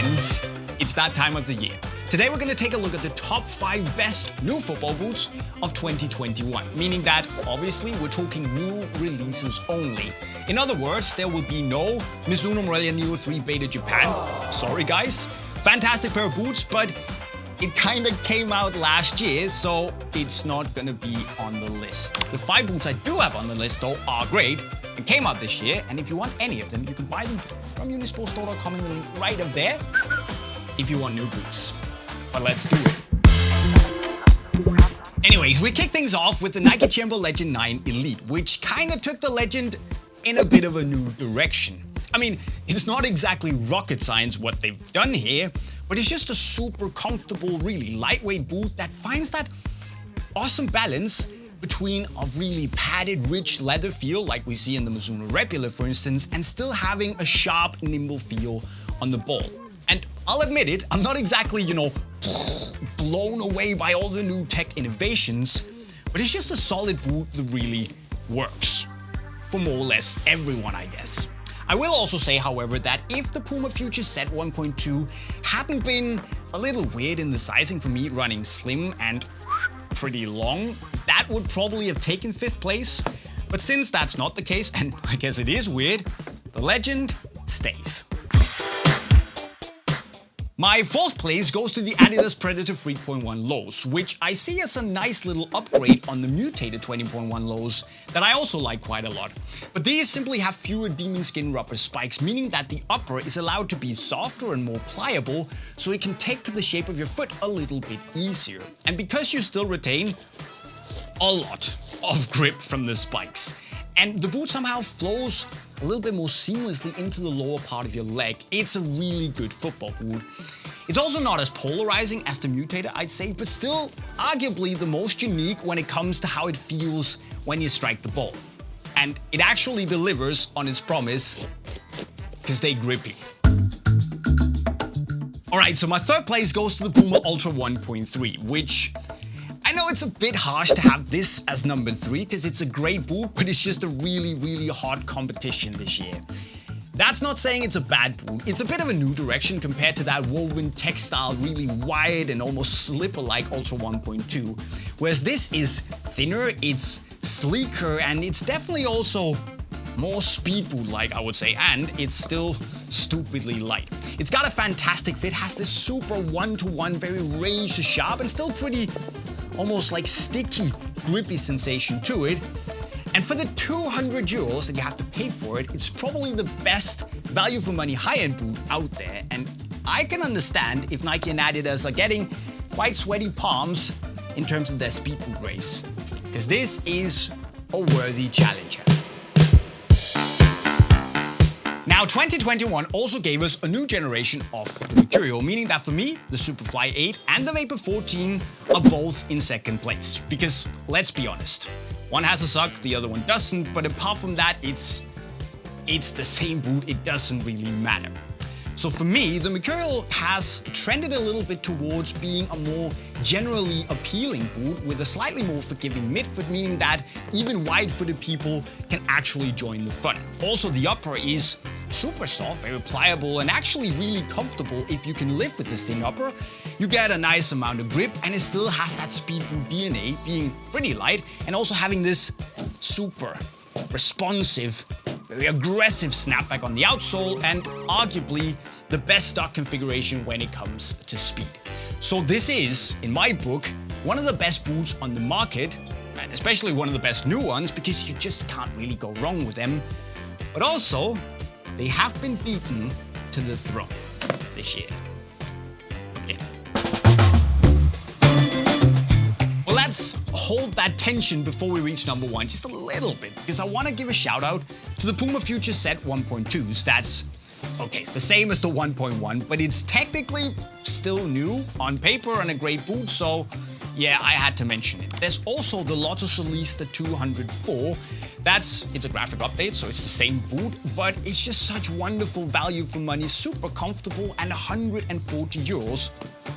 friends, it's that time of the year. Today we're going to take a look at the top 5 best new football boots of 2021, meaning that obviously we're talking new releases only. In other words, there will be no Mizuno Morelia Neo 3 Beta Japan. Sorry guys, fantastic pair of boots, but it kinda came out last year, so it's not gonna be on the list. The 5 boots I do have on the list though are great and came out this year, and if you want any of them, you can buy them from unisportstore.com in the link right up there if you want new boots. But let's do it. Anyways, we kick things off with the Nike Tiempo Legend 9 Elite, which kinda took the Legend in a bit of a new direction. I mean, it's not exactly rocket science what they've done here, but it's just a super comfortable, really lightweight boot that finds that awesome balance between a really padded, rich leather feel like we see in the Mizuno Repula, for instance, and still having a sharp, nimble feel on the ball. And I'll admit it, I'm not exactly, blown away by all the new tech innovations, but it's just a solid boot that really works for more or less everyone, I guess. I will also say, however, that if the PUMA FUTURE Z 1.2 hadn't been a little weird in the sizing for me, running slim and pretty long, that would probably have taken 5th place. But since that's not the case, and I guess it is weird, the Legend stays. My 4th place goes to the Adidas Predator 3.1 lows, which I see as a nice little upgrade on the mutated 20.1 lows that I also like quite a lot. But these simply have fewer demon skin rubber spikes, meaning that the upper is allowed to be softer and more pliable, so it can take to the shape of your foot a little bit easier. And because you still retain a lot of grip from the spikes, and the boot somehow flows a little bit more seamlessly into the lower part of your leg, it's a really good football boot. It's also not as polarizing as the Mutator, I'd say, but still arguably the most unique when it comes to how it feels when you strike the ball. And it actually delivers on its promise, because they're grippy. Alright, so my 3rd place goes to the PUMA Ultra 1.3, which I know it's a bit harsh to have this as number 3 because it's a great boot, but it's just a really, really hard competition this year. That's not saying it's a bad boot. It's a bit of a new direction compared to that woven textile, really wide and almost slipper-like Ultra 1.2. Whereas this is thinner, it's sleeker, and it's definitely also more speed boot-like, I would say, and it's still stupidly light. It's got a fantastic fit, has this super one-to-one, very razor sharp, and still pretty almost like sticky, grippy sensation to it. And for the 200 euros that you have to pay for it, it's probably the best value for money high-end boot out there. And I can understand if Nike and Adidas are getting quite sweaty palms in terms of their speed boot race, because this is a worthy challenger. Now, 2021 also gave us a new generation of the Mercurial, meaning that for me, the Superfly 8 and the Vapor 14 are both in 2nd place. Because, let's be honest, one has a suck, the other one doesn't, but apart from that, it's the same boot, it doesn't really matter. So for me, the Mercurial has trended a little bit towards being a more generally appealing boot with a slightly more forgiving midfoot, meaning that even wide-footed people can actually join the fun. Also, the upper is super soft, very pliable, and actually really comfortable if you can live with the thin upper. You get a nice amount of grip, and it still has that speed boot DNA, being pretty light, and also having this super responsive, very aggressive snapback on the outsole, and arguably the best stock configuration when it comes to speed. So this is, in my book, one of the best boots on the market, and especially one of the best new ones, because you just can't really go wrong with them. But also, they have been beaten to the throne this year. Again. Well, let's hold that tension before we reach number 1 just a little bit, because I want to give a shout out to the PUMA FUTURE Z 1.2s. That's, okay, it's the same as the 1.1, but it's technically still new on paper and a great boot, so yeah, I had to mention it. There's also the Lotto Solista 204. It's a graphic update, so it's the same boot, but it's just such wonderful value for money, super comfortable, and 140 euros,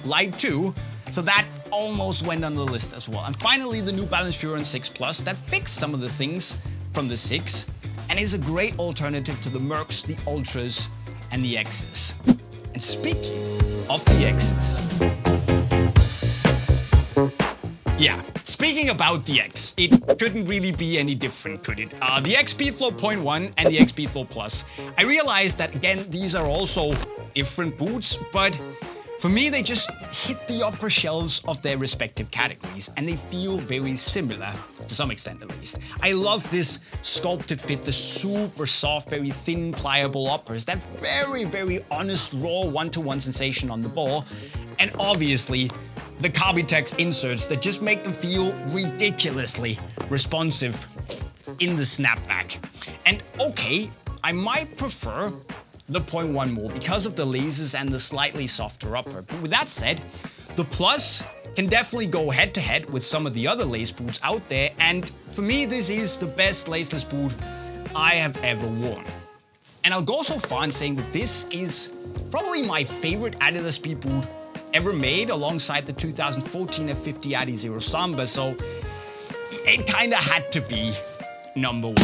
light too, so that almost went on the list as well. And finally, the new Balance Furon 6 Plus that fixed some of the things from the 6 and is a great alternative to the Mercs, the Ultras, and the X's. And speaking of the X's, yeah, speaking about the X, it couldn't really be any different, could it? The X Speedflow 0.1 and the XB4 Plus. I realized that, again, these are also different boots, but for me, they just hit the upper shelves of their respective categories, and they feel very similar, to some extent at least. I love this sculpted fit, the super soft, very thin, pliable uppers, that very, very honest, raw one-to-one sensation on the ball, and obviously, the Carbitex inserts that just make them feel ridiculously responsive in the snapback. And okay, I might prefer the 0.1 more because of the lasers and the slightly softer upper. But with that said, the Plus can definitely go head-to-head with some of the other lace boots out there, and for me, this is the best laceless boot I have ever worn. And I'll go so far in saying that this is probably my favorite Adidas speed boot ever made, alongside the 2014 F50 Adi Zero Samba, so it kinda had to be number one.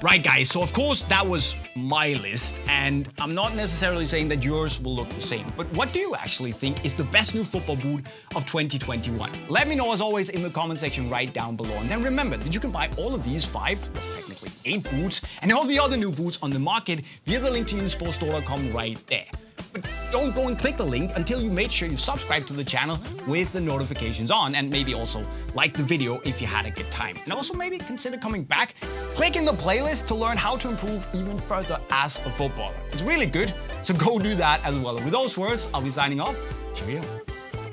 Right guys, so of course that was my list, and I'm not necessarily saying that yours will look the same, but what do you actually think is the best new football boot of 2021? Let me know as always in the comment section right down below, and then remember that you can buy all of these 5, well, technically 8 boots, and all the other new boots on the market via the link to unisportstore.com right there. But don't go and click the link until you made sure you subscribe to the channel with the notifications on, and maybe also like the video if you had a good time. And also maybe consider coming back, click in the playlist to learn how to improve even further as a footballer. It's really good, so go do that as well. And with those words, I'll be signing off. Cheerio.